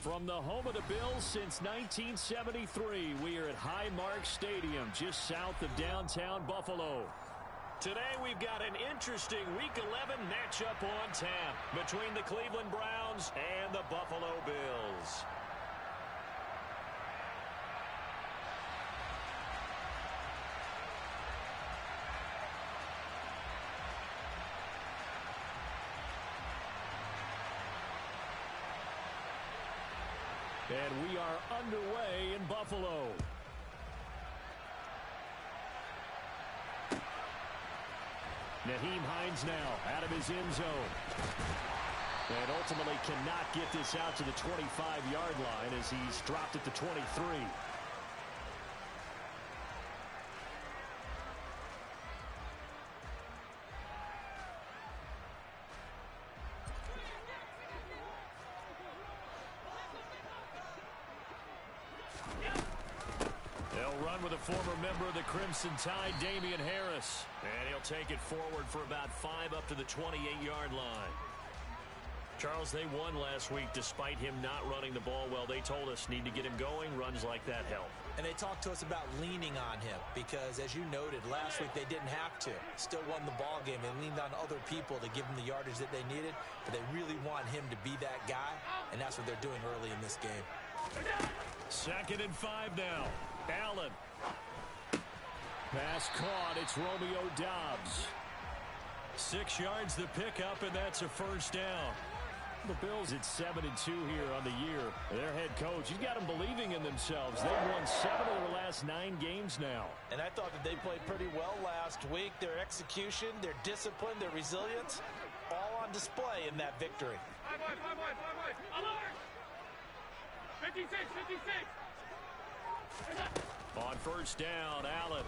From the home of the Bills since 1973, we are at Highmark Stadium, just south of downtown Buffalo. Today we've got an interesting Week 11 matchup on tap between the Cleveland Browns and the Buffalo Bills. And we are underway in Buffalo. Nyheim Hines now out of his end zone. And ultimately cannot get this out to the 25-yard line as he's dropped at the 23. With a former member of the Crimson Tide, Damian Harris. And he'll take it forward for about 5 up to the 28-yard line. Charles, they won last week despite him not running the ball well. They told us need to get him going. Runs like that help. And they talked to us about leaning on him because, as you noted, last week they didn't have to. Still won the ball game. They leaned on other people to give them the yardage that they needed, but they really want him to be that guy, and that's what they're doing early in this game. 2nd and 5 now. Allen. Pass caught. It's Romeo Doubs. 6 yards the pickup, and that's a first down. The Bills at 7-2 here on the year. Their head coach, he's got them believing in themselves. They've won 7 of their last 9 games now. And I thought that they played pretty well last week. Their execution, their discipline, their resilience, all on display in that victory. 56. On first down, Allen.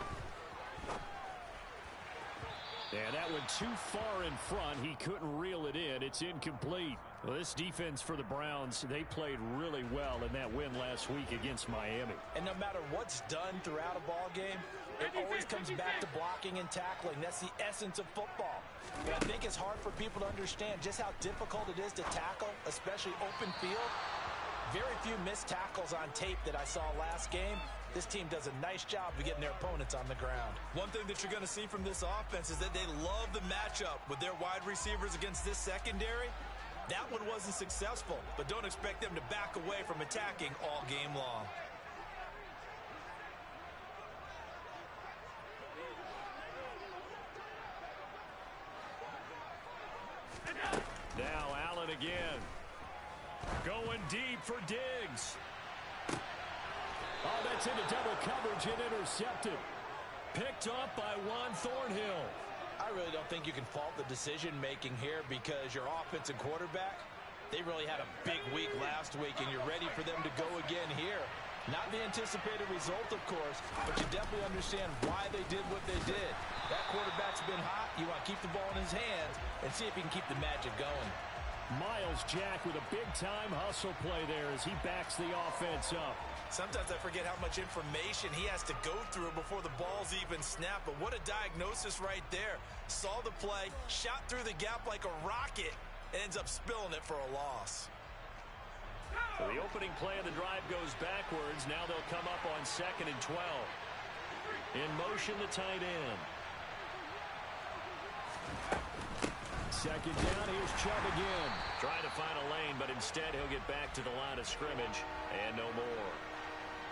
And that went too far in front. He couldn't reel it in. It's incomplete. Well, this defense for the Browns, they played really well in that win last week against Miami. And no matter what's done throughout a ball game, it always comes back to blocking and tackling. That's the essence of football. But I think it's hard for people to understand just how difficult it is to tackle, especially open field. Very few missed tackles on tape that I saw last game. This team does a nice job of getting their opponents on the ground. One thing that you're going to see from this offense is that they love the matchup with their wide receivers against this secondary. That one wasn't successful, but don't expect them to back away from attacking all game long. Now Allen again. Going deep for Diggs. Oh, that's into double coverage and intercepted. Picked up by Juan Thornhill. I really don't think you can fault the decision-making here because your offensive quarterback, they really had a big week last week, and you're ready for them to go again here. Not the anticipated result, of course, but you definitely understand why they did what they did. That quarterback's been hot. You want to keep the ball in his hands and see if he can keep the magic going. Miles Jack with a big-time hustle play there as he backs the offense up. Sometimes I forget how much information he has to go through before the ball's even snapped, but what a diagnosis right there. Saw the play, shot through the gap like a rocket, and ends up spilling it for a loss. So the opening play of the drive goes backwards. Now they'll come up on 2nd and 12. In motion, the tight end. 2nd down, here's Chubb again. Trying to find a lane, but instead he'll get back to the line of scrimmage and no more.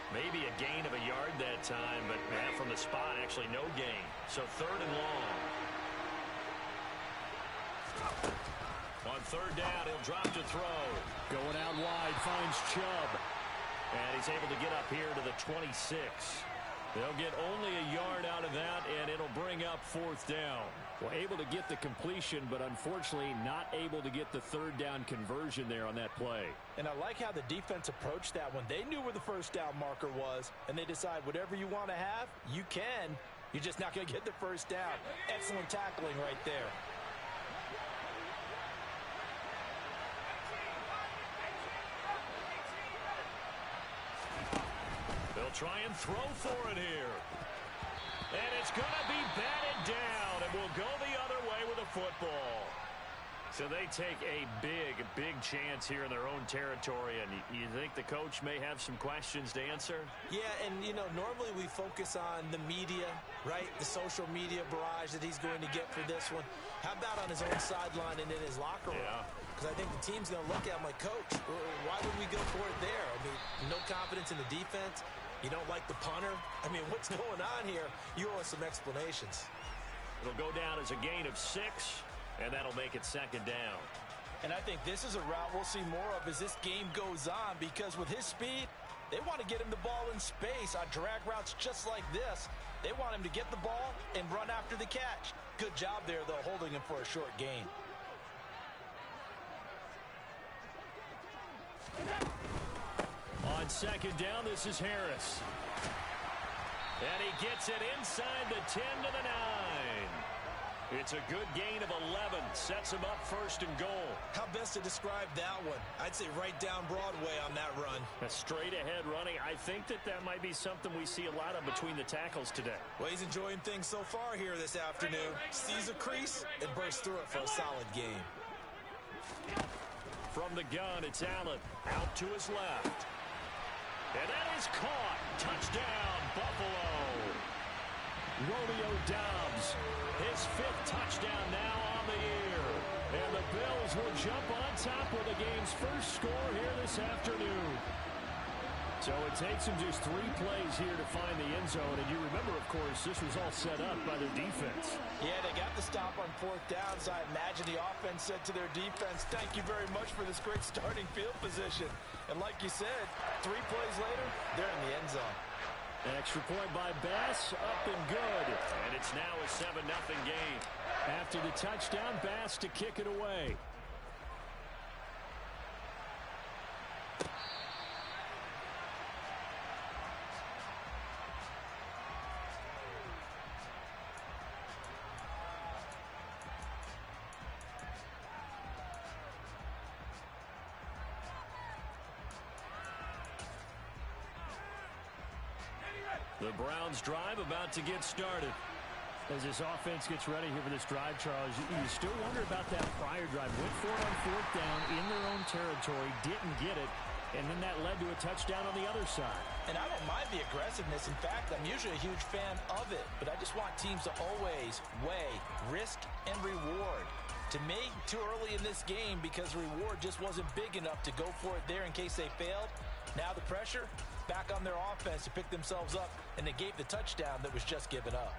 Maybe a gain of a yard that time, but from the spot, actually no gain. So 3rd and long. On 3rd down, he'll drop to throw. Going out wide, finds Chubb. And he's able to get up here to the 26. They'll get only a yard out of that, and it'll bring up 4th down. Well, able to get the completion, but unfortunately not able to get the 3rd down conversion there on that play. And I like how the defense approached that one. They knew where the 1st down marker was, and they decide whatever you want to have, you can. You're just not going to get the 1st down. Excellent tackling right there. They'll try and throw for it here. And it's going to be batted down, and will go the other way with a football. So they take a big chance here in their own territory, and you think the coach may have some questions to answer? Yeah, and, you know, normally we focus on the media, right? The social media barrage that he's going to get for this one. How about on his own sideline and in his locker room? Yeah. Because I think the team's going to look at him like, Coach, why would we go for it there? I mean, no confidence in the defense. You don't like the punter. I mean, what's going on here? You owe us some explanations. It'll go down as a gain of 6. And that'll make it second down. And I think this is a route we'll see more of as this game goes on, because with his speed, they want to get him the ball in space on drag routes just like this. They want him to get the ball and run after the catch. Good job there, though, holding him for a short gain. On second down, this is Harris. And he gets it inside the 10 to the 9. It's a good gain of 11. Sets him up first and goal. How best to describe that one? I'd say right down Broadway on that run. A straight ahead running. I think that might be something we see a lot of between the tackles today. Well, he's enjoying things so far here this afternoon. Sees a crease and bursts through it for a solid game. From the gun, it's Allen. Out to his left. And that is caught. Touchdown, Buffalo. Romeo Doubs, his 5th touchdown now on the year. And the Bills will jump on top with the game's first score here this afternoon. So it takes them just 3 plays here to find the end zone. And you remember, of course, this was all set up by their defense. Yeah, they got the stop on 4th down, so I imagine the offense said to their defense, thank you very much for this great starting field position. And like you said, 3 plays later, they're in the end zone. Extra point by Bass, up and good. And it's now a 7-0 game. After the touchdown, Bass to kick it away. The Browns drive about to get started. As this offense gets ready here for this drive, Charles, you still wonder about that prior drive. Went for it on 4th down in their own territory, didn't get it, and then that led to a touchdown on the other side. And I don't mind the aggressiveness. In fact, I'm usually a huge fan of it, but I just want teams to always weigh risk and reward. To me, too early in this game because reward just wasn't big enough to go for it there in case they failed. Now the pressure back on their offense to pick themselves up and negate the touchdown that was just given up.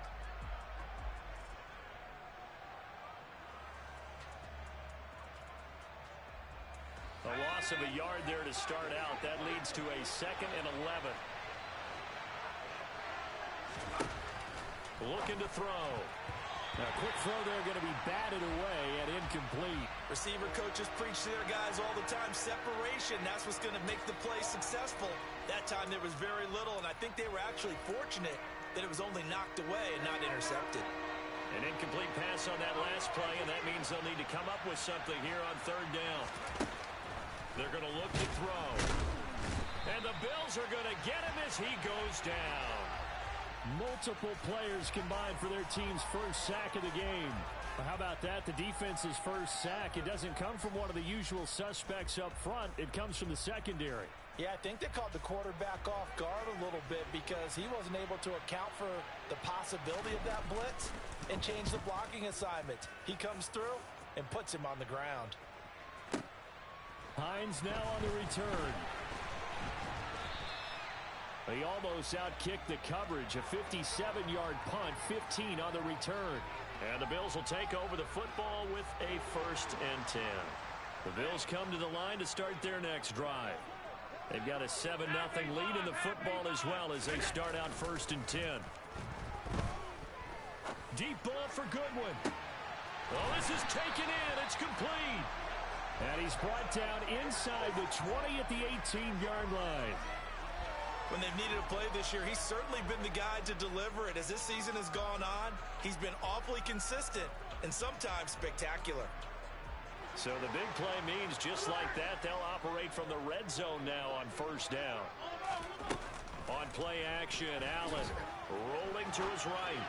A loss of a yard there to start out. That leads to a 2nd and 11. Looking to throw. Now, quick throw there, going to be batted away and incomplete. Receiver coaches preach to their guys all the time. Separation, that's what's going to make the play successful. That time there was very little, and I think they were actually fortunate that it was only knocked away and not intercepted. An incomplete pass on that last play, and that means they'll need to come up with something here on 3rd down. They're going to look to throw. And the Bills are going to get him as he goes down. Multiple players combined for their team's first sack of the game. Well, how about that? The defense's first sack. It doesn't come from one of the usual suspects up front. It comes from the secondary. Yeah, I think they caught the quarterback off guard a little bit because he wasn't able to account for the possibility of that blitz and change the blocking assignment. He comes through and puts him on the ground. Hines now on the return. He almost outkicked the coverage. A 57-yard punt, 15 on the return. And the Bills will take over the football with a 1st and 10. The Bills come to the line to start their next drive. They've got a 7-0 lead in the football as well as they start out 1st and 10. Deep ball for Goodwin. Well, this is taken in. It's complete. And he's brought down inside the 20 at the 18-yard line. When they've needed a play this year, he's certainly been the guy to deliver it. As this season has gone on, he's been awfully consistent and sometimes spectacular. So the big play means just like that, they'll operate from the red zone now on 1st down. On play action, Allen rolling to his right.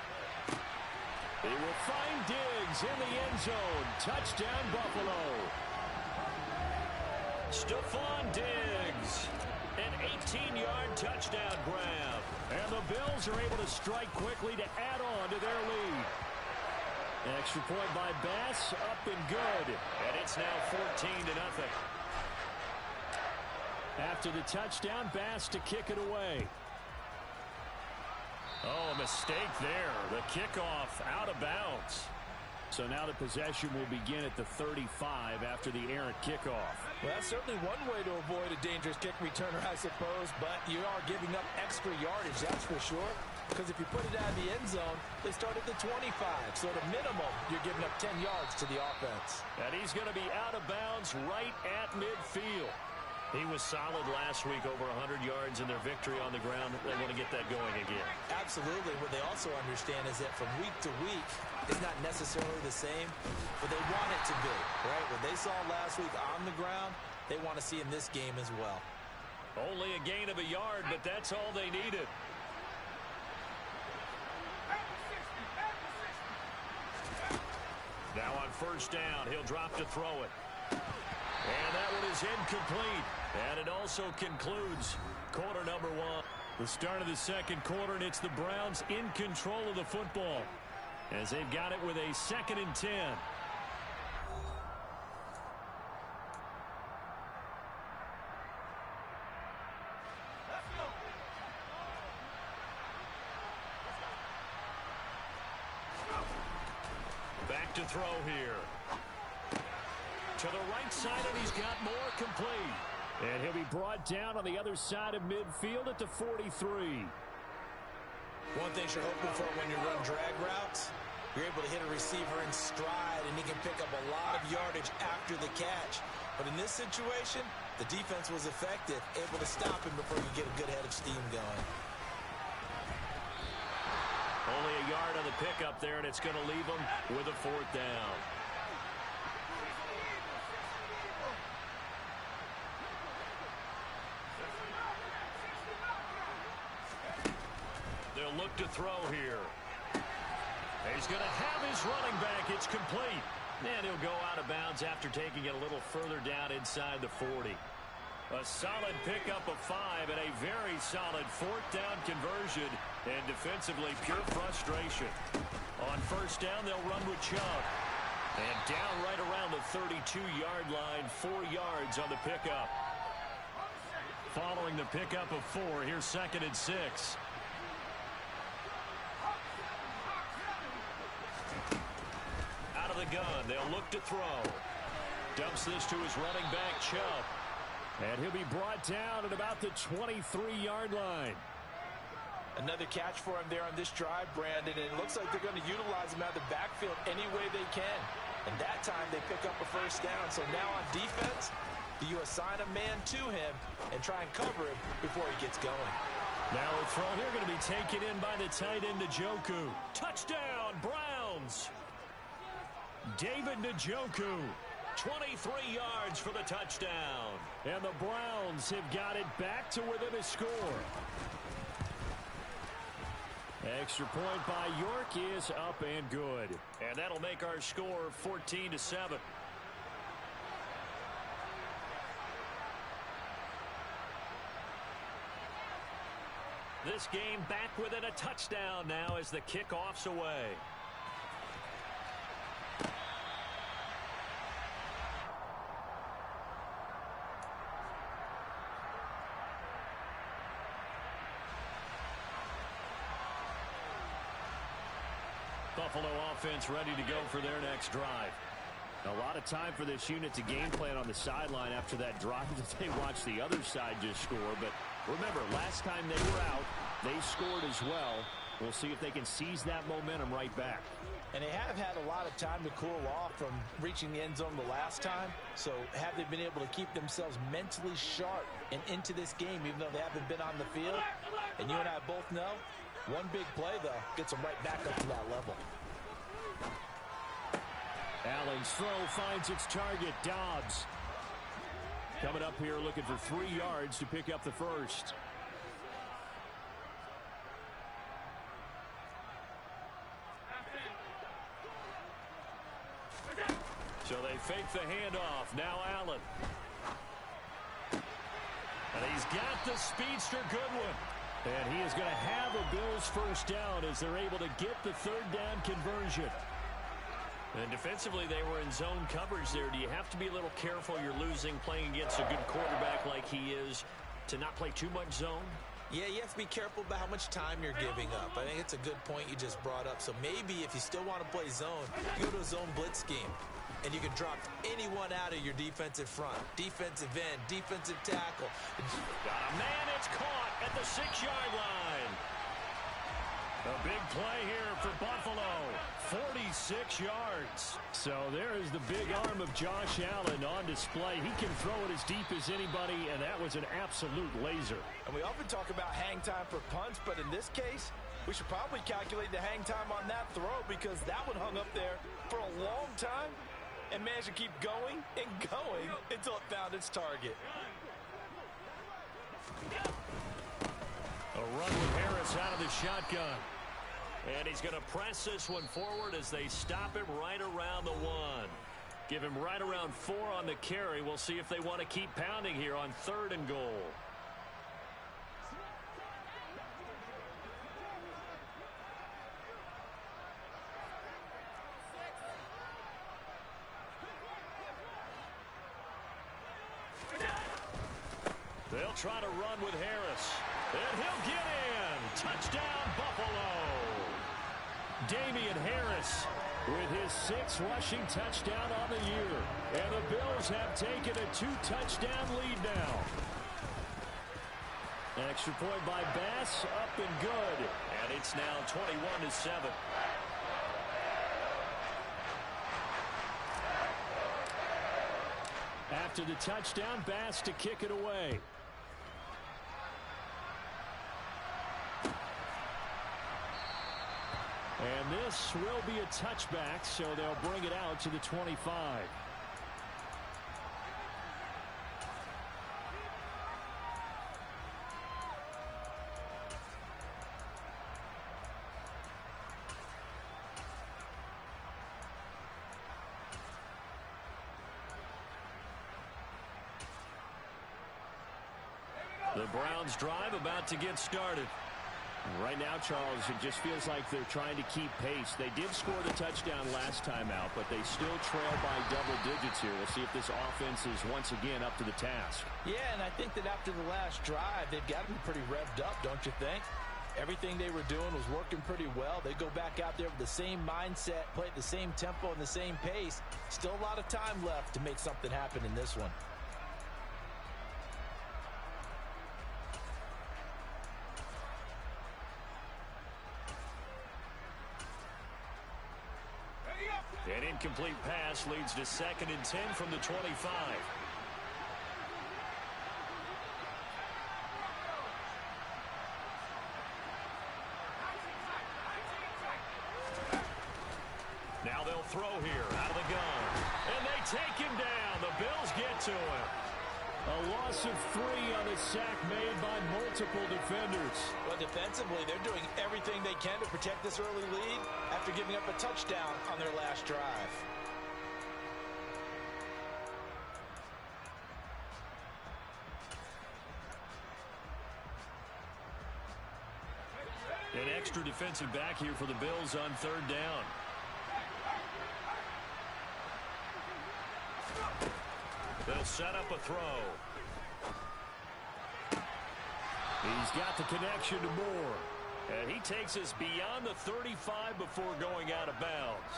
He will find Diggs in the end zone. Touchdown, Buffalo. Stephon Diggs. An 18-yard touchdown grab. And the Bills are able to strike quickly to add on to their lead. Extra point by Bass, up and good. And it's now 14-0. After the touchdown, Bass to kick it away. Oh, a mistake there. The kickoff out of bounds. So now the possession will begin at the 35 after the errant kickoff. Well, that's certainly one way to avoid a dangerous kick returner, I suppose, but you are giving up extra yardage, that's for sure. Because if you put it out of the end zone, they start at the 25. So at a minimum, you're giving up 10 yards to the offense. And he's going to be out of bounds right at midfield. He was solid last week, over 100 yards in their victory on the ground. They want to get that going again. Absolutely. What they also understand is that from week to week, it's not necessarily the same, but they want it to be, right? What they saw last week on the ground, they want to see in this game as well. Only a gain of a yard, but that's all they needed. Now on first down, he'll drop to throw it. And that one is incomplete. And it also concludes quarter number one. The start of the second quarter, and it's the Browns in control of the football as they've got it with a 2nd and 10. Back to throw here. To the right side, and he's got more, complete. And he'll be brought down on the other side of midfield at the 43. One thing you're hoping for when you run drag routes, you're able to hit a receiver in stride, and he can pick up a lot of yardage after the catch. But in this situation, the defense was effective, able to stop him before you get a good head of steam going. Only a yard on the pickup there, and it's going to leave him with a 4th down. They'll look to throw here. He's going to have his running back. It's complete. And he'll go out of bounds after taking it a little further down inside the 40. A solid pickup of 5 and a very solid 4th down conversion. And defensively, pure frustration. On first down, they'll run with Chubb. And down right around the 32-yard line, 4 yards on the pickup. Following the pickup of 4, here's 2nd and 6. Out of the gun, they'll look to throw. Dumps this to his running back, Chubb. And he'll be brought down at about the 23-yard line. Another catch for him there on this drive, Brandon, and it looks like they're going to utilize him out of the backfield any way they can. And that time they pick up a first down. So now on defense, you assign a man to him and try and cover him before he gets going. Now a throw here going to be taken in by the tight end, Njoku. Touchdown, Browns! David Njoku. 23 yards for the touchdown. And the Browns have got it back to within a score. Extra point by York is up and good. And that'll make our score 14-7. This game back within a touchdown now as the kickoff's away. Buffalo offense ready to go for their next drive. A lot of time for this unit to game plan on the sideline after that drive that they watched the other side just score. But remember, last time they were out, they scored as well. We'll see if they can seize that momentum right back. And they have had a lot of time to cool off from reaching the end zone the last time. So have they been able to keep themselves mentally sharp and into this game, even though they haven't been on the field? And you and I both know, one big play, though, gets them right back up to that level. Allen's throw finds its target, Dobbs. Coming up here looking for 3 yards to pick up the first. fake the handoff. Now Allen. And he's got the speedster Goodwin. And he is going to have a Bills first down as they're able to get the third down conversion. And defensively, they were in zone coverage there. Do you have to be a little careful? You're losing, playing against a good quarterback like he is, to not play too much zone? Yeah, you have to be careful about how much time you're giving up. I think it's a good point you just brought up. So maybe if you still want to play zone, you go to a zone blitz scheme. And you can drop anyone out of your defensive front. Defensive end, defensive tackle. Got a man, it's caught at the 6-yard line. A big play here for Buffalo. 46 yards. So there is the big arm of Josh Allen on display. He can throw it as deep as anybody, and that was an absolute laser. And we often talk about hang time for punts, but in this case, we should probably calculate the hang time on that throw because that one hung up there for a long time and managed to keep going and going until it found its target. A run with Harris out of the shotgun. And he's going to press this one forward as they stop him right around the 1. Give him right around 4 on the carry. We'll see if they want to keep pounding here on 3rd and goal. They'll try to run with Harris. And he'll get in. Touchdown, Buffalo. Damian Harris with his 6th rushing touchdown on the year. And the Bills have taken a 2-touchdown lead now. Extra point by Bass, up and good. And it's now 21-7. After the touchdown, Bass to kick it away. And this will be a touchback, so they'll bring it out to the 25. The Browns drive about to get started. Right now, Charles, it just feels like they're trying to keep pace. They did score the touchdown last time out, but they still trail by double digits here. We'll see if this offense is once again up to the task. Yeah, and I think that after the last drive, they've got to be pretty revved up, don't you think? Everything they were doing was working pretty well. They go back out there with the same mindset, play at the same tempo and the same pace. Still a lot of time left to make something happen in this one. An incomplete pass leads to 2nd and 10 from the 25. Now they'll throw here out of the gun. And they take him down. The Bills get to him. A loss of 3 on a sack made by multiple defenders. Well, defensively, they're doing everything they can to protect this early lead after giving up a touchdown on their last drive. An extra defensive back here for the Bills on 3rd down. They'll set up a throw. He's got the connection to Moore. And he takes us beyond the 35 before going out of bounds.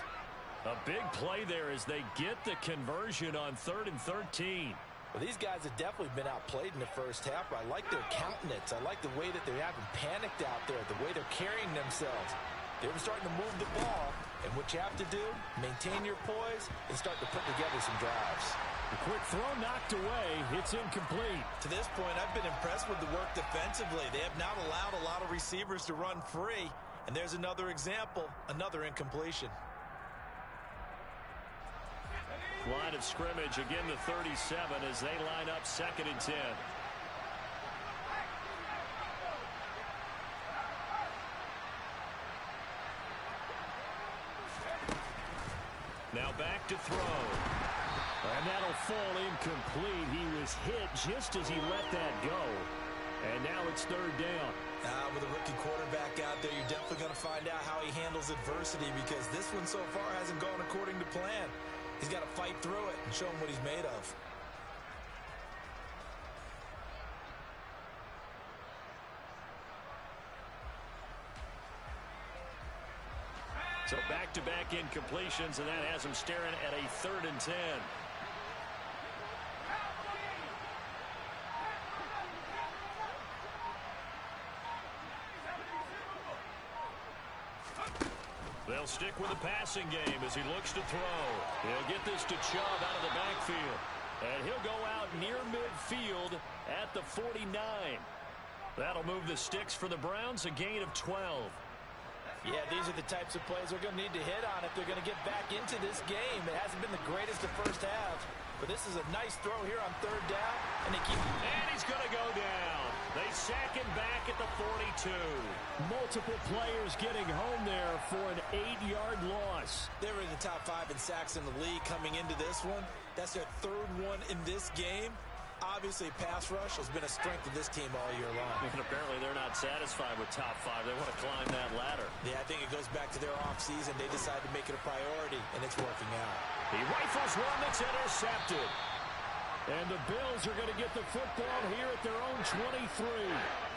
A big play there as they get the conversion on 3rd and 13. Well, these guys have definitely been outplayed in the first half. I like their countenance. I like the way that they haven't panicked out there, the way they're carrying themselves. They were starting to move the ball, and what you have to do, maintain your poise and start to put together some drives. The quick throw knocked away. It's incomplete. To this point, I've been impressed with the work defensively. They have not allowed a lot of receivers to run free, and there's another example, another incompletion. Line of scrimmage, again the 37 as they line up 2nd and 10. Now back to throw. And that'll fall incomplete. He was hit just as he let that go. And now it's third down. With a rookie quarterback out there, you're definitely going to find out how he handles adversity, because this one so far hasn't gone according to plan. He's got to fight through it and show him what he's made of. So back-to-back incompletions, and that has him staring at a 3rd and 10. They'll stick with the passing game as he looks to throw. He'll get this to Chubb out of the backfield. And he'll go out near midfield at the 49. That'll move the sticks for the Browns, a gain of 12. Yeah, these are the types of plays they're going to need to hit on if they're going to get back into this game. It hasn't been the greatest of first halves, but this is a nice throw here on 3rd down. And he's going to go down. They sack him back at the 42. Multiple players getting home there for an 8-yard loss. They were in the top 5 in sacks in the league coming into this one. That's their 3rd one in this game. Obviously, pass rush has been a strength of this team all year long. And apparently they're not satisfied with top 5. They want to climb that ladder. Yeah, I think it goes back to their offseason. They decided to make it a priority, and it's working out. He rifles one that's intercepted. And the Bills are going to get the football here at their own 23.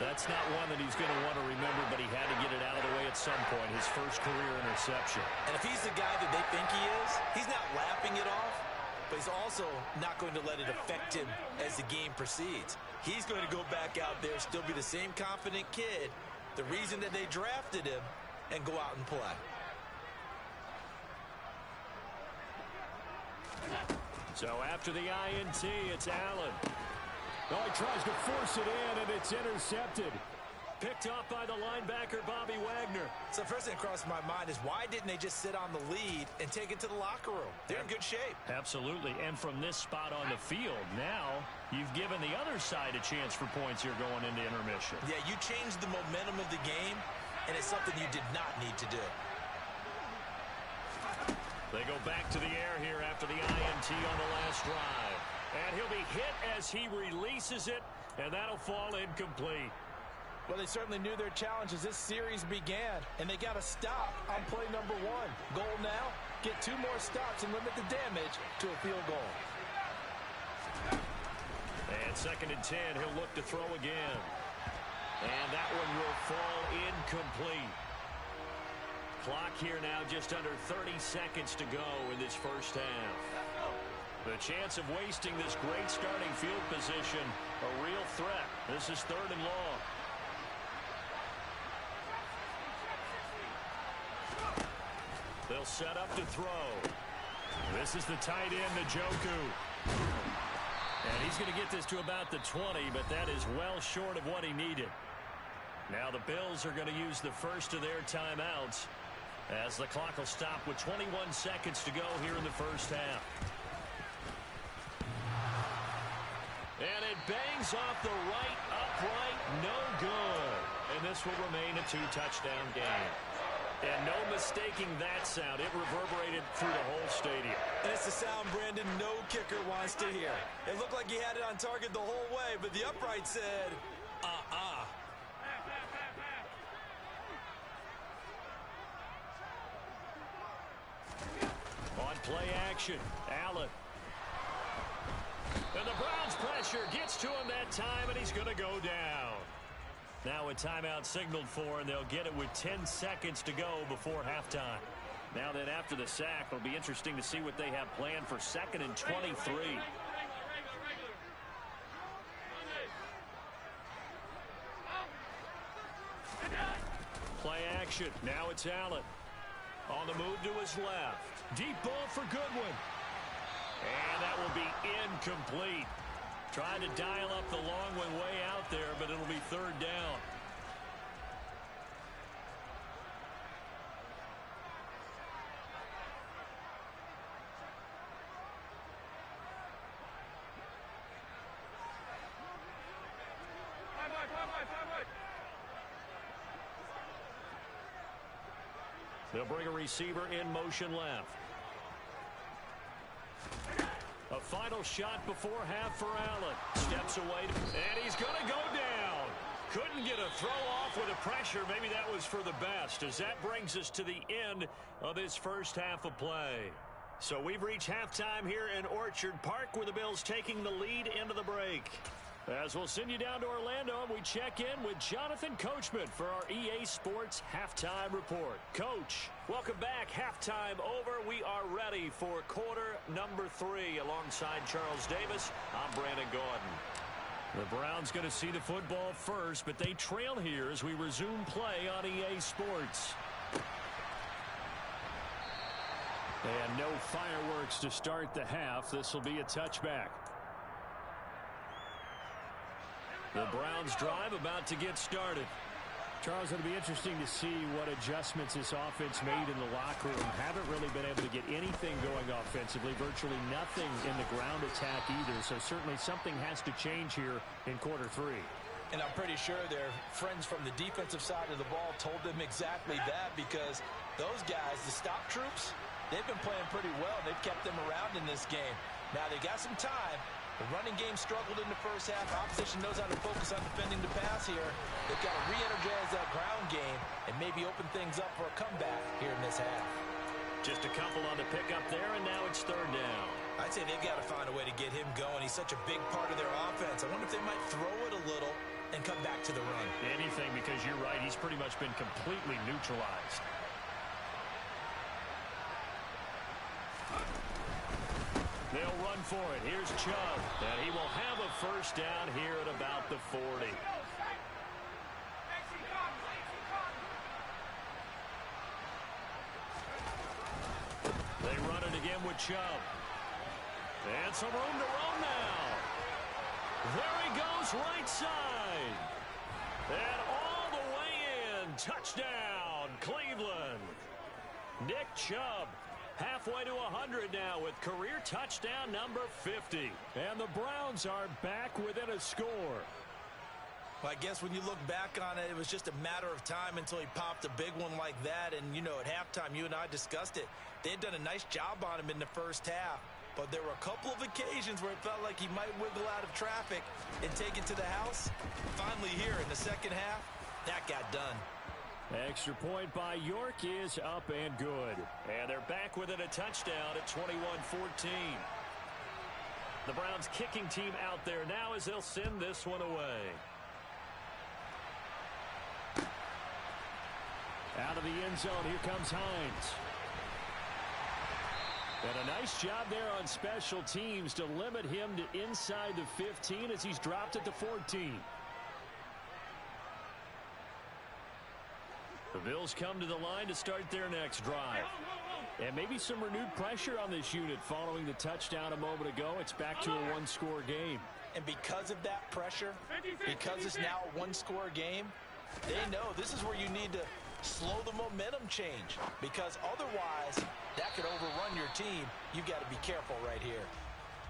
That's not one that he's going to want to remember, but he had to get it out of the way at some point, his first career interception. And if he's the guy that they think he is, he's not laughing it off, but he's also not going to let it affect him as the game proceeds. He's going to go back out there, still be the same confident kid, the reason that they drafted him, and go out and play. So after the INT, it's Allen. Oh, he tries to force it in, and it's intercepted. Picked up by the linebacker, Bobby Wagner. So the first thing that crossed my mind is, why didn't they just sit on the lead and take it to the locker room? They're in good shape. Absolutely, and from this spot on the field, now you've given the other side a chance for points here going into intermission. Yeah, you changed the momentum of the game, and it's something you did not need to do. They go back to the air here after the INT on the last drive. And he'll be hit as he releases it, and that'll fall incomplete. Well, they certainly knew their challenge as this series began, and they got a stop on play number 1. Goal now, get 2 more stops and limit the damage to a field goal. And 2nd and 10, he'll look to throw again. And that one will fall incomplete. Clock here now just under 30 seconds to go in this first half. The chance of wasting this great starting field position, a real threat. This is 3rd and long. They'll set up to throw. This is the tight end, Njoku. And he's going to get this to about the 20, but that is well short of what he needed. Now the Bills are going to use the first of their timeouts, as the clock will stop with 21 seconds to go here in the first half. And it bangs off the right upright, no good. And this will remain a 2-touchdown game. And no mistaking that sound. It reverberated through the whole stadium. And it's the sound Brandon no kicker wants to hear. It looked like he had it on target the whole way, but the upright said, On play action, Allen. And the Browns pressure gets to him that time, and he's going to go down. Now a timeout signaled for, and they'll get it with 10 seconds to go before halftime. Now then, after the sack, it'll be interesting to see what they have planned for 2nd and 23. Play action. Now it's Allen. On the move to his left. Deep ball for Goodwin. And that will be incomplete. Trying to dial up the long one way out there, but it'll be 3rd down. They'll bring a receiver in motion left. A final shot before half for Allen. Steps away, and he's going to go down. Couldn't get a throw off with the pressure. Maybe that was for the best, as that brings us to the end of this first half of play. So we've reached halftime here in Orchard Park, where the Bills taking the lead into the break. As we'll send you down to Orlando, and we check in with Jonathan Coachman for our EA Sports Halftime Report. Coach, welcome back. Halftime over. We are ready for quarter number 3. Alongside Charles Davis, I'm Brandon Gaudin. The Browns going to see the football first, but they trail here as we resume play on EA Sports. And no fireworks to start the half. This will be a touchback. The Browns drive about to get started. Charles, it'll be interesting to see what adjustments this offense made in the locker room. Haven't really been able to get anything going offensively. Virtually nothing in the ground attack either. So certainly something has to change here in quarter 3. And I'm pretty sure their friends from the defensive side of the ball told them exactly that, because those guys, the stop troops, they've been playing pretty well. They've kept them around in this game. Now they got some time. The running game struggled in the first half. Opposition knows how to focus on defending the pass here. They've got to re-energize that ground game and maybe open things up for a comeback here in this half. Just a couple on the pickup there, and now it's third down. I'd say they've got to find a way to get him going. He's such a big part of their offense. I wonder if they might throw it a little and come back to the run. Anything, because you're right. He's pretty much been completely neutralized. They'll run for it. Here's Chubb. And he will have a first down here at about the 40. They run it again with Chubb. And some room to run now. There he goes, right side. And all the way in. Touchdown, Cleveland. Nick Chubb. Halfway to 100 now with career touchdown number 50. And the Browns are back within a score. Well, I guess when you look back on it, it was just a matter of time until he popped a big one like that. And, you know, at halftime, you and I discussed it. They had done a nice job on him in the first half. But there were a couple of occasions where it felt like he might wiggle out of traffic and take it to the house. Finally here in the second half, that got done. Extra point by York is up and good. And they're back within a touchdown at 21-14. The Browns kicking team out there now as they'll send this one away. Out of the end zone, here comes Hines. And a nice job there on special teams to limit him to inside the 15 as he's dropped at the 14. The Bills come to the line to start their next drive. And maybe some renewed pressure on this unit following the touchdown a moment ago. It's back to a one-score game. And because of that pressure, because it's now a one-score game, they know this is where you need to slow the momentum change, because otherwise that could overrun your team. You've got to be careful right here.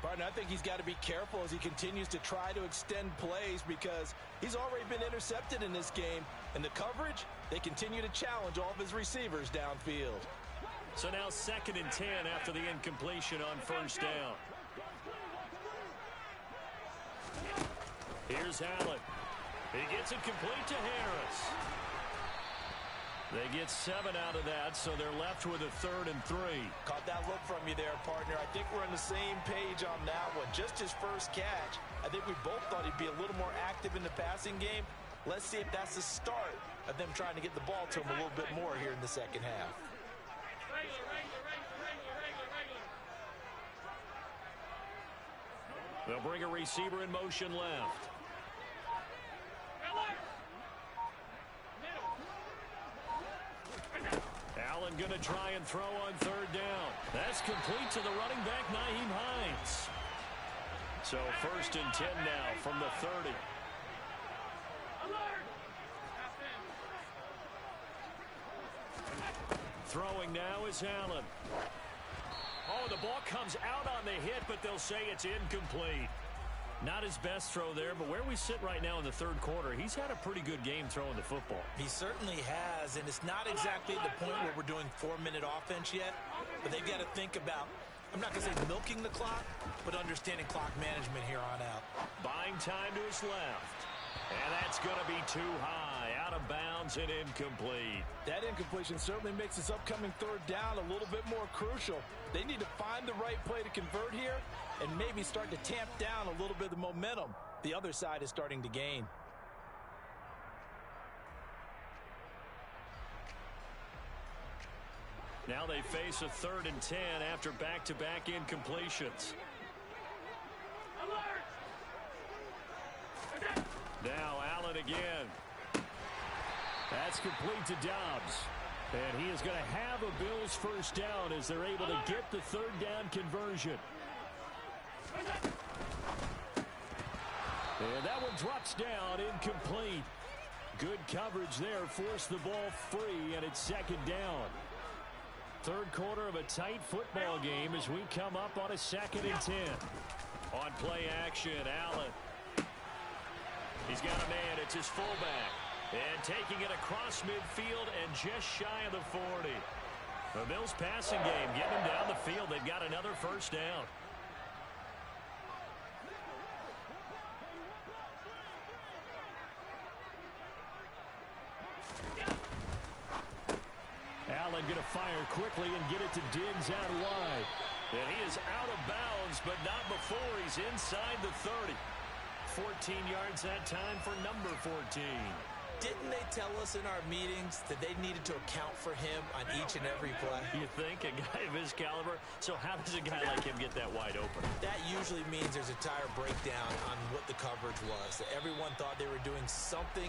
Barton, I think he's got to be careful as he continues to try to extend plays, because he's already been intercepted in this game. And the coverage, they continue to challenge all of his receivers downfield. So now 2nd and 10 after the incompletion on first down. Here's Allen. He gets it complete to Harris. They get 7 out of that, so they're left with a 3rd and 3. Caught that look from you there, partner. I think we're on the same page on that one. Just his first catch. I think we both thought he'd be a little more active in the passing game. Let's see if that's the start of them trying to get the ball to him a little bit more here in the second half. They'll bring a receiver in motion left. Allen going to try and throw on 3rd down. That's complete to the running back, Nyheim Hines. So 1st and 10 now from the 30. Throwing now is Allen. Oh, the ball comes out on the hit, but they'll say it's incomplete. Not his best throw there, but where we sit right now in the 3rd quarter, he's had a pretty good game throwing the football. He certainly has, and it's not exactly the point where we're doing 4-minute offense yet, but they've got to think about I'm not going to say milking the clock, but understanding clock management here on out. Buying time to his left. And that's going to be too high, out of bounds and incomplete. That incompletion certainly makes this upcoming third down a little bit more crucial. They need to find the right play to convert here and maybe start to tamp down a little bit of the momentum the other side is starting to gain. Now they face a 3rd and 10 after back-to-back incompletions. Now Allen again. That's complete to Dobbs. And he is going to have a Bills first down as they're able to get the 3rd down conversion. And that one drops down, incomplete. Good coverage there, forced the ball free, and it's 2nd down. 3rd quarter of a tight football game as we come up on a 2nd and 10. On play action, Allen. He's got a man, it's his fullback. And taking it across midfield and just shy of the 40. The Bills passing game, getting them down the field. They've got another first down. Allen going to fire quickly and get it to Diggs out wide. And he is out of bounds, but not before he's inside the 30. 14 yards that time for number 14. Didn't they tell us in our meetings that they needed to account for him on each and every play? You think? A guy of his caliber? So how does a guy like him get that wide open? That usually means there's a tire breakdown on what the coverage was. That everyone thought they were doing something,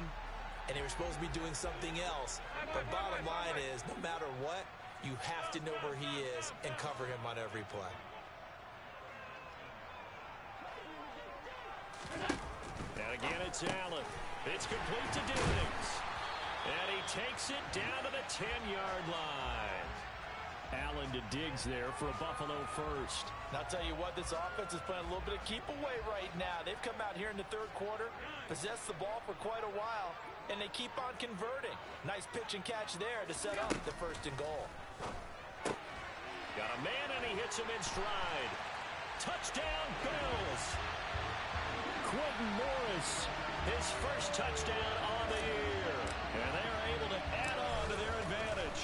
and they were supposed to be doing something else. But bottom line is, no matter what, you have to know where he is and cover him on every play. And again, it's Allen. It's complete to Diggs. And he takes it down to the 10-yard line. Allen to Diggs there for a Buffalo first. And I'll tell you what, this offense is playing a little bit of keep away right now. They've come out here in the 3rd quarter, possessed the ball for quite a while, and they keep on converting. Nice pitch and catch there to set up the 1st and goal. Got a man, and he hits him in stride. Touchdown, Bills. Quentin Morris, his first touchdown on the year. And they're able to add on to their advantage.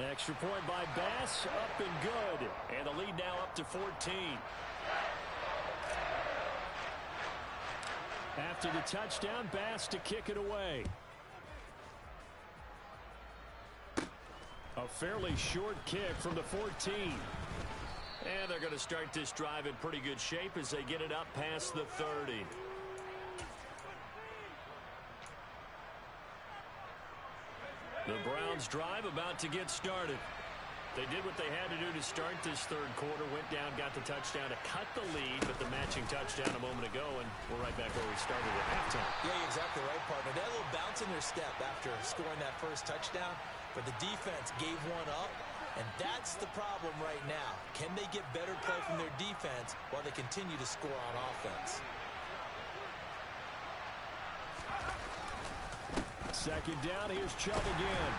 Extra point by Bass, up and good. And the lead now up to 14. After the touchdown, Bass to kick it away. A fairly short kick from the 14. And they're going to start this drive in pretty good shape as they get it up past the 30. The Browns drive about to get started. They did what they had to do to start this 3rd quarter. Went down, got the touchdown to cut the lead, but the matching touchdown a moment ago, and we're right back where we started at halftime. Yeah, you're exactly right, partner. They had a little bounce in their step after scoring that first touchdown, but the defense gave one up. And that's the problem right now. Can they get better play from their defense while they continue to score on offense? 2nd down, here's Chubb again.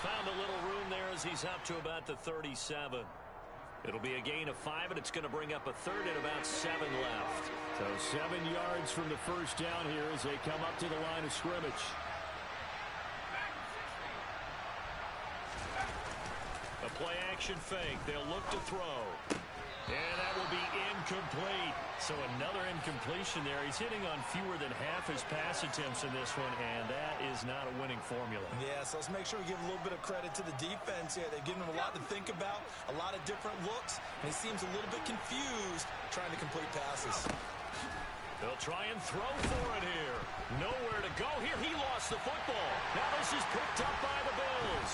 Found a little room there as he's up to about the 37. It'll be a gain of 5, and it's going to bring up a 3rd and about 7 left. So 7 yards from the first down here as they come up to the line of scrimmage. A play-action fake. They'll look to throw. And that will be incomplete. So another incompletion there. He's hitting on fewer than half his pass attempts in this one, and that is not a winning formula. Yeah, so let's make sure we give a little bit of credit to the defense here. They've given him a lot to think about, a lot of different looks, and he seems a little bit confused trying to complete passes. They'll try and throw for it here. Nowhere to go here. He lost the football. Now this is picked up by the Bills.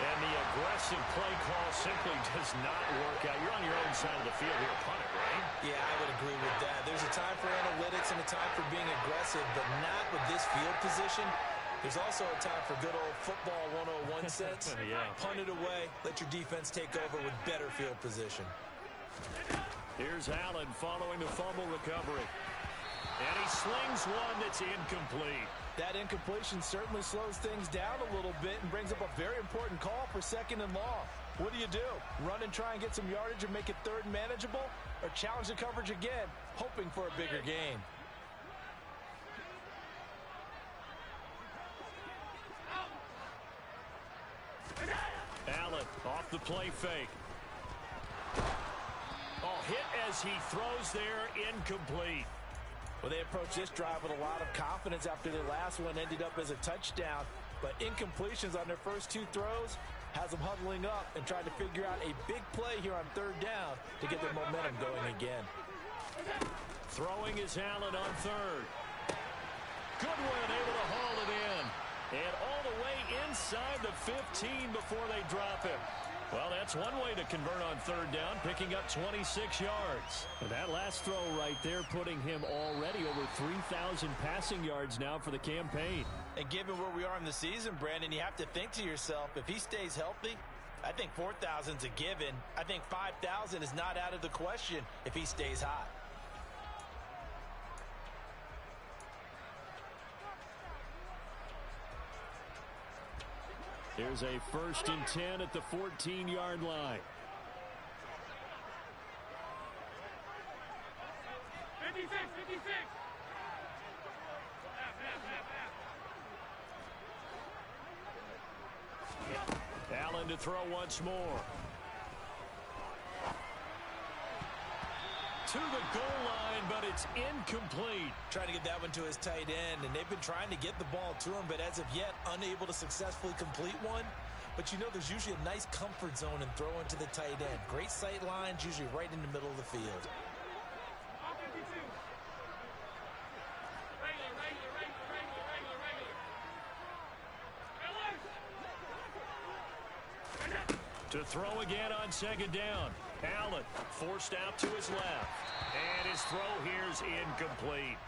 And the aggressive play call simply does not work out. You're on your own side of the field here. Punt it, right? Yeah, I would agree with that. There's a time for analytics and a time for being aggressive, but not with this field position. There's also a time for good old football 101 sense. Yeah. Punt it away. Let your defense take over with better field position. Here's Allen following the fumble recovery. And he slings one that's incomplete. That incompletion certainly slows things down a little bit and brings up a very important call for 2nd and long. What do? Run and try and get some yardage and make it 3rd and manageable? Or challenge the coverage again, hoping for a bigger gain? Allen off the play fake. Oh, hit as he throws there, incomplete. Well, they approached this drive with a lot of confidence after their last one ended up as a touchdown. But incompletions on their first 2 throws has them huddling up and trying to figure out a big play here on 3rd down to get their momentum going again. Throwing is Allen on 3rd. Goodwin able to haul it in. And all the way inside the 15 before they drop him. Well, that's one way to convert on 3rd down, picking up 26 yards. And that last throw right there putting him already over 3,000 passing yards now for the campaign. And given where we are in the season, Brandon, you have to think to yourself, if he stays healthy, I think 4,000's a given. I think 5,000 is not out of the question if he stays hot. Here's a 1st and 10 at the 14-yard line. 56, 56. Allen to throw once more. To the goal line, but it's incomplete. Trying to get that one to his tight end, and they've been trying to get the ball to him, but as of yet, unable to successfully complete one. But you know there's usually a nice comfort zone in throwing to the tight end. Great sight lines, usually right in the middle of the field. To throw again on 2nd down. Allen forced out to his left. And his throw here's incomplete.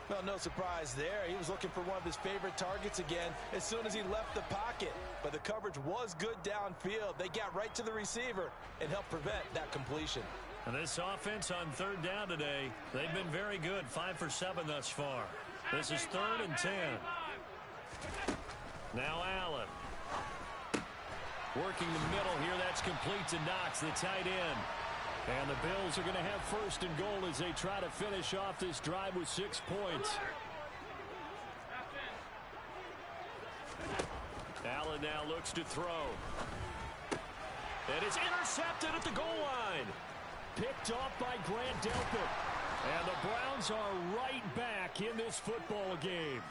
Well, no surprise there. He was looking for one of his favorite targets again as soon as he left the pocket. But the coverage was good downfield. They got right to the receiver and helped prevent that completion. And this offense on 3rd down today, they've been very good. 5 for 7 thus far. This is 3rd and 10. Now Allen. Working the middle here. That's complete to Knox, the tight end. And the Bills are going to have 1st and goal as they try to finish off this drive with 6 points. Allen now looks to throw. And it's intercepted at the goal line. Picked off by Grant Delpit. And the Browns are right back in this football game.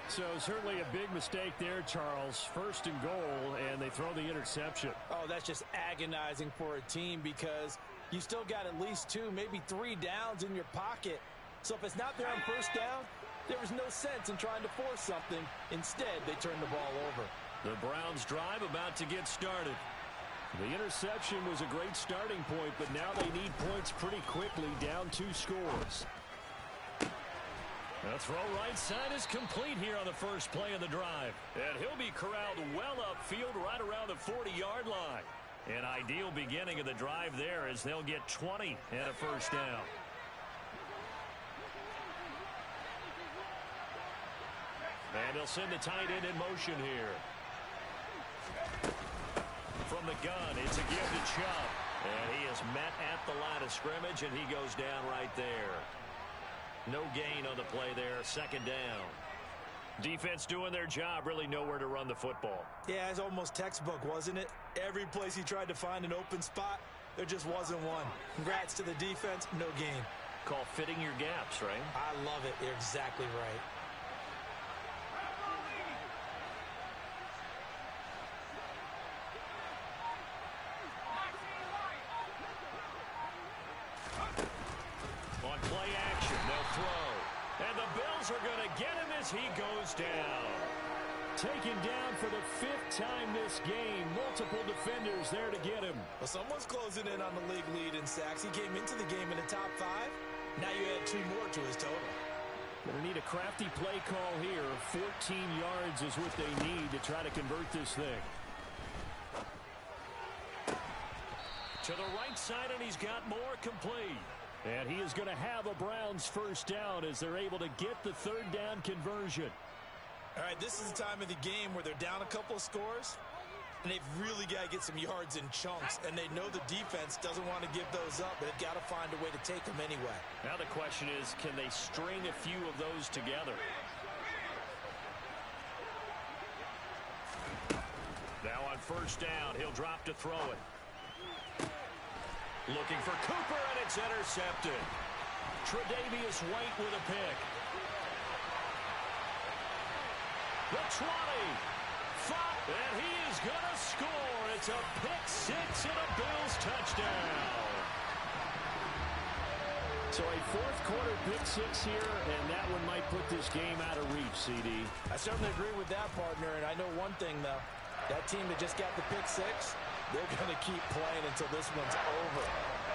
So certainly a big mistake there, Charles. 1st and goal, and they throw the interception. Oh, that's just agonizing for a team because you still got at least 2, maybe 3 downs in your pocket. So if it's not there on 1st down, there was no sense in trying to force something. Instead, they turn the ball over. The Browns drive about to get started. The interception was a great starting point, but now they need points pretty quickly, down 2 scores. The throw right side is complete here on the first play of the drive. And he'll be corralled well upfield right around the 40-yard line. An ideal beginning of the drive there as they'll get 20 and a 1st down. And they'll send the tight end in motion here. From the gun, it's a give to Chubb. And he is met at the line of scrimmage, and he goes down right there. No gain on the play there, 2nd down. Defense doing their job, really nowhere to run the football. Yeah, it's almost textbook, wasn't it? Every place he tried to find an open spot, there just wasn't one. Congrats to the defense, no gain. Call fitting your gaps, right? I love it. You're exactly right. On play action, they'll throw. And the Bills are going to get him as he goes down. Taken down for the 5th time this game. Multiple defenders there to get him. Well, someone's closing in on the league lead in sacks. He came into the game in the top 5. Now you add 2 more to his total. Going to need a crafty play call here. 14 yards is what they need to try to convert this thing. To the right side, and he's got more complete. And he is going to have a Browns first down as they're able to get the third down conversion. All right, this is the time of the game where they're down a couple of scores, and they've really got to get some yards in chunks, and they know the defense doesn't want to give those up, but they've got to find a way to take them anyway. Now the question is, can they string a few of those together? Now on first down, he'll drop to throw it. Looking for Cooper, and it's intercepted. Tre'Davious White with a pick. The 20. And he is going to score. It's a pick six and a Bills touchdown. So a fourth quarter pick six here, and that one might put this game out of reach, CD. I certainly agree with that, partner, and I know one thing, though. That team that just got the pick six, they're going to keep playing until this one's over.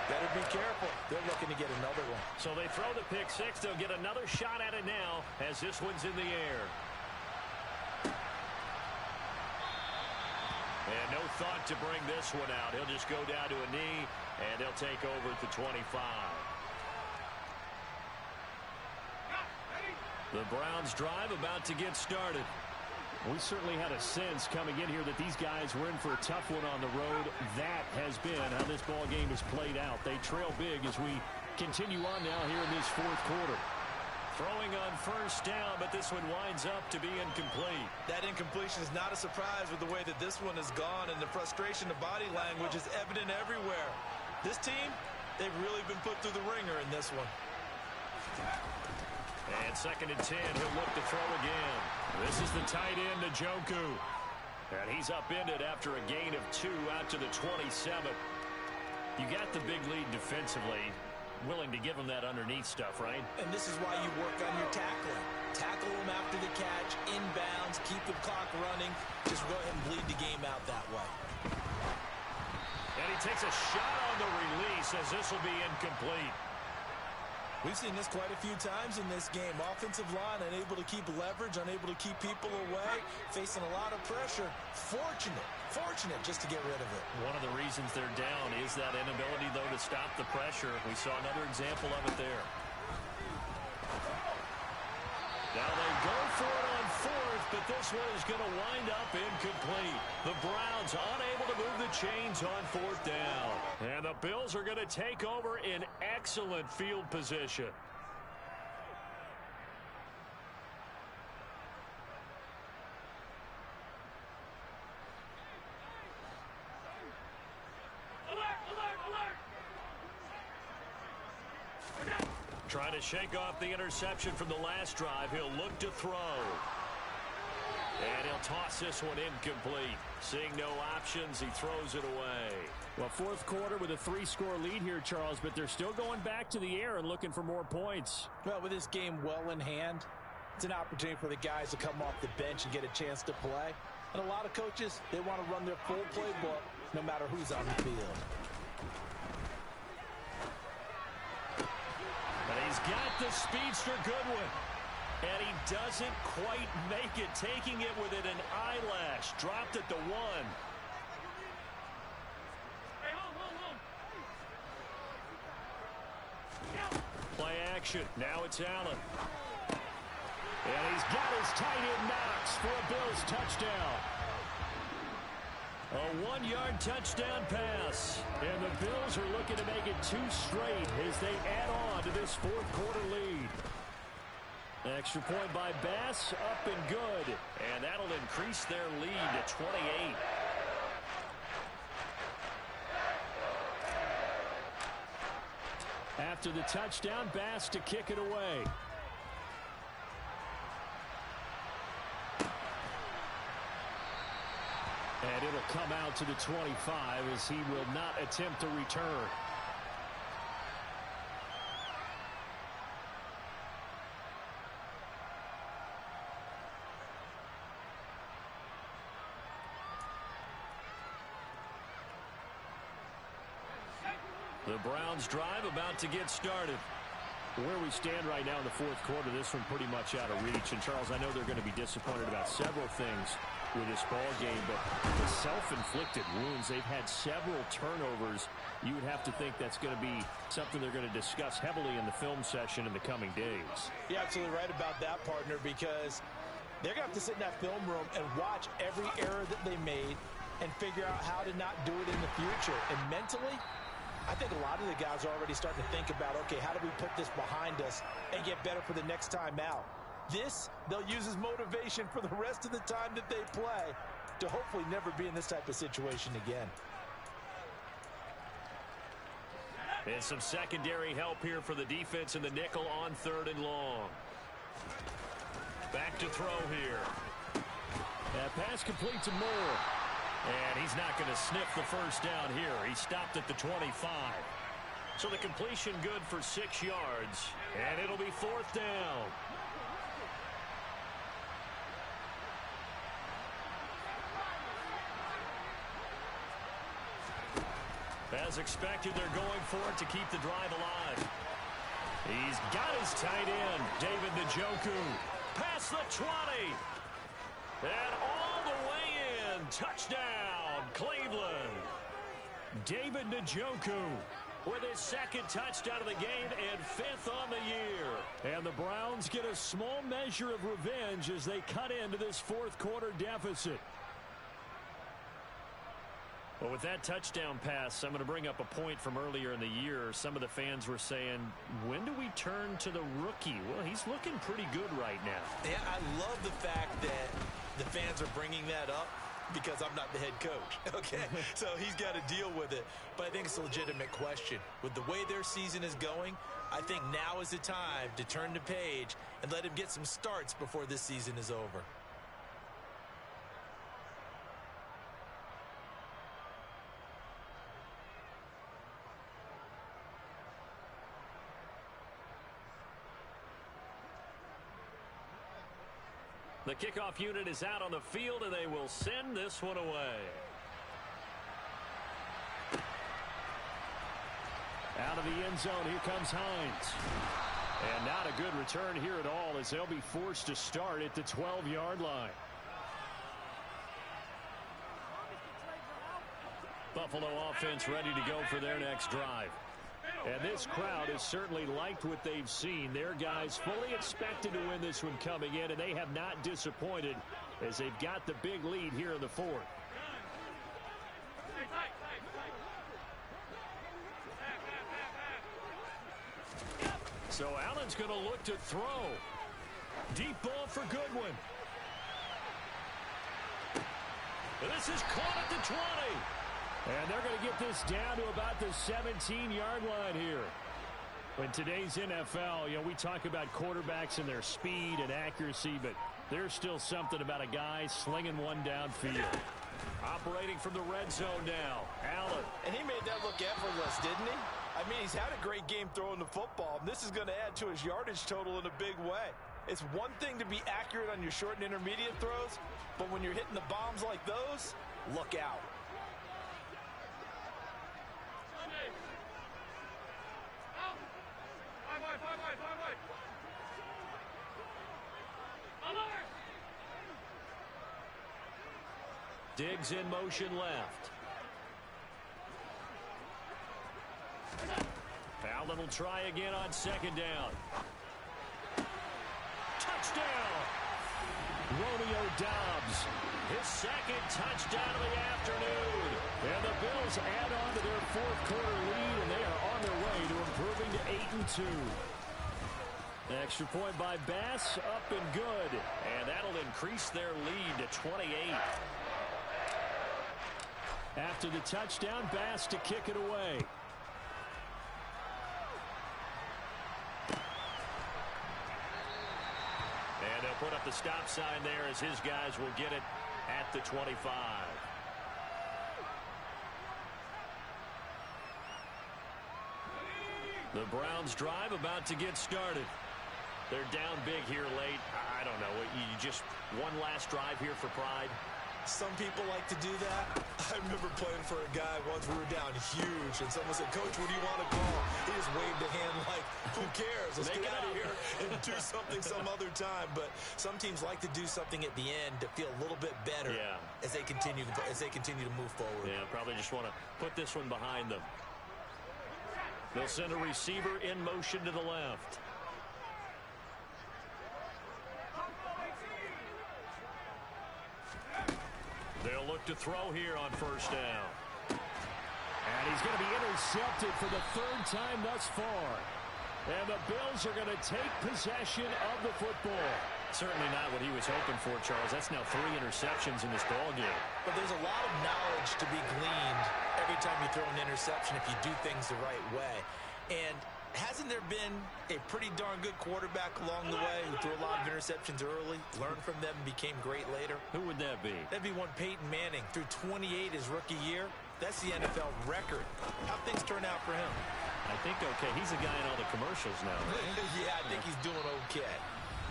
Better be careful. They're looking to get another one. So they throw the pick six. They'll get another shot at it now as this one's in the air. And no thought to bring this one out. He'll just go down to a knee, and he'll take over at the 25. The Browns drive about to get started. We certainly had a sense coming in here that these guys were in for a tough one on the road. That has been how this ball game has played out. They trail big as we continue on now here in this fourth quarter. Throwing on first down, but this one winds up to be incomplete. That incompletion is not a surprise with the way that this one has gone, and the frustration of body language is evident everywhere. This team, they've really been put through the ringer in this one. And 2nd and 10, he'll look to throw again. This is the tight end, Njoku. And he's upended after a gain of 2 out to the 27. You got the big lead defensively. Willing to give him that underneath stuff, right? And this is why you work on your tackling. Tackle him after the catch, inbounds, keep the clock running. Just go ahead and bleed the game out that way. And he takes a shot on the release as this will be incomplete. We've seen this quite a few times in this game. Offensive line unable to keep leverage, unable to keep people away, facing a lot of pressure. Fortunate just to get rid of it. One of the reasons they're down is that inability, though, to stop the pressure. We saw another example of it there. Now they go for it on fourth, but this one is going to wind up incomplete. The Browns unable to move the chains on fourth down. And the Bills are going to take over in excellent field position. Trying to shake off the interception from the last drive. He'll look to throw. And he'll toss this one incomplete. Seeing no options, he throws it away. Well, fourth quarter with a 3-score lead here, Charles, but they're still going back to the air and looking for more points. Well, with this game well in hand, it's an opportunity for the guys to come off the bench and get a chance to play. And a lot of coaches, they want to run their full playbook no matter who's on the field. And he's got the speedster Goodwin. And he doesn't quite make it, taking it within an eyelash. Dropped at the 1. Play action. Now it's Allen. And he's got his tight end Knox for a Bills touchdown. A 1-yard touchdown pass. And the Bills are looking to make it 2 straight as they add on to this fourth quarter lead. Extra point by Bass, up and good. And that'll increase their lead to 28. After the touchdown, Bass to kick it away. And it'll come out to the 25 as he will not attempt to return. The Browns drive about to get started. Where we stand right now in the fourth quarter, this one pretty much out of reach. And, Charles, I know they're going to be disappointed about several things. with this ball game, but the self-inflicted wounds, they've had several turnovers. You would have to think that's going to be something they're going to discuss heavily in the film session in the coming days. You're absolutely right about that, partner, because they're going to have to sit in that film room and watch every error that they made and figure out how to not do it in the future. And mentally, I think a lot of the guys are already starting to think about, okay, how do we put this behind us and get better for the next time out? This, they'll use as motivation for the rest of the time that they play to hopefully never be in this type of situation again. And some secondary help here for the defense in the nickel on 3rd and long. Back to throw here. That pass complete to Moore. And he's not going to sniff the first down here. He stopped at the 25. So the completion good for 6 yards. And it'll be 4th down. As expected, they're going for it to keep the drive alive. He's got his tight end, David Njoku. Past the 20. And all the way in. Touchdown, Cleveland. David Njoku with his 2nd touchdown of the game and 5th on the year. And the Browns get a small measure of revenge as they cut into this 4th quarter deficit. Well, with that touchdown pass, I'm going to bring up a point from earlier in the year. Some of the fans were saying, when do we turn to the rookie? Well, he's looking pretty good right now. Yeah, I love the fact that the fans are bringing that up because I'm not the head coach, okay? So he's got to deal with it. But I think it's a legitimate question. With the way their season is going, I think now is the time to turn the page and let him get some starts before this season is over. The kickoff unit is out on the field, and they will send this one away. Out of the end zone, here comes Hines. And not a good return here at all as they'll be forced to start at the 12-yard line. Buffalo offense ready to go for their next drive. And this crowd has certainly liked what they've seen. Their guys fully expected to win this one coming in, and they have not disappointed as they've got the big lead here in the 4th. So Allen's going to look to throw. Deep ball for Goodwin. This is caught at the 20. And they're going to get this down to about the 17-yard line here. In today's NFL, we talk about quarterbacks and their speed and accuracy, but there's still something about a guy slinging one downfield. Operating from the red zone now, Allen. And he made that look effortless, didn't he? I mean, he's had a great game throwing the football, and this is going to add to his yardage total in a big way. It's one thing to be accurate on your short and intermediate throws, but when you're hitting the bombs like those, look out. Diggs in motion left. Allen will try again on 2nd down. Touchdown! Romeo Doubs, his 2nd touchdown of the afternoon. And the Bills add on to their 4th quarter lead, and they are on their way to improving to 8-2. Extra point by Bass, up and good. And that'll increase their lead to 28. After the touchdown, Bass to kick it away. And they'll put up the stop sign there as his guys will get it at the 25. The Browns drive about to get started. They're down big here late. I don't know. You just one last drive here for pride. Some people like to do that. I remember playing for a guy once. We were down huge, and someone said, "Coach, what do you want to call?" He just waved a hand like Who cares? Let's Make get it out of up. here and do something some other time. But some teams like to do something at the end to feel a little bit better as they continue to move forward. Yeah, probably just want to put this one behind them. They'll send a receiver in motion to the left. They'll look to throw here on first down. And he's going to be intercepted for the third time thus far. And the Bills are going to take possession of the football. Certainly not what he was hoping for, Charles. That's now 3 interceptions in this ball game. But there's a lot of knowledge to be gleaned every time you throw an interception if you do things the right way. And hasn't there been a pretty darn good quarterback along the way who threw a lot of interceptions early, learned from them, and became great later? Who would that be? That'd be one Peyton Manning. Threw 28 his rookie year. That's the NFL record. How things turn out for him? I think okay. He's a guy in all the commercials now, right? Yeah, I think he's doing okay.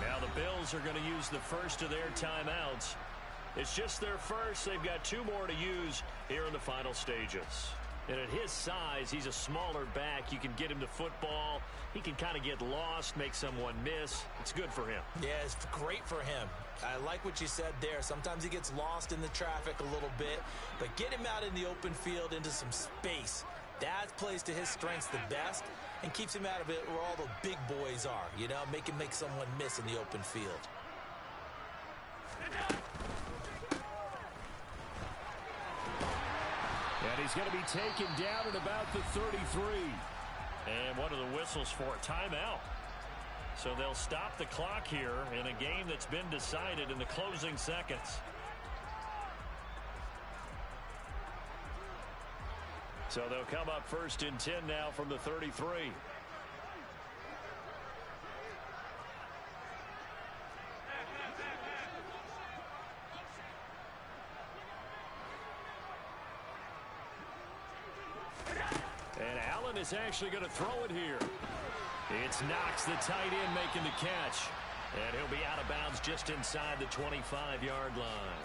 Now the Bills are going to use the first of their timeouts. It's just their first. They've got 2 more to use here in the final stages. And at his size, he's a smaller back. You can get him to football. He can kind of get lost, make someone miss. It's good for him. Yeah, it's great for him. I like what you said there. Sometimes he gets lost in the traffic a little bit, but get him out in the open field into some space. That plays to his strengths the best and keeps him out of it where all the big boys are. You know, make him make someone miss in the open field. And he's going to be taken down at about the 33. And one of the whistles for a timeout. So they'll stop the clock here in a game that's been decided in the closing seconds. So they'll come up first and 10 now from the 33. And Allen is actually going to throw it here. It's Knox, the tight end, making the catch. And he'll be out of bounds just inside the 25-yard line.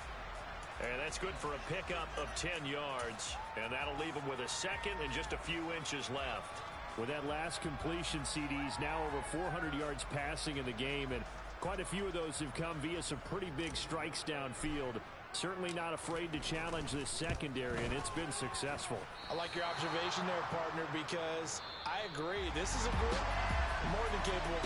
And that's good for a pickup of 10 yards. And that'll leave him with a second and just a few inches left. With that last completion, CD's now over 400 yards passing in the game. And quite a few of those have come via some pretty big strikes downfield. Certainly not afraid to challenge this secondary, and it's been successful. I like your observation there, partner, because I agree. This is a group more than capable of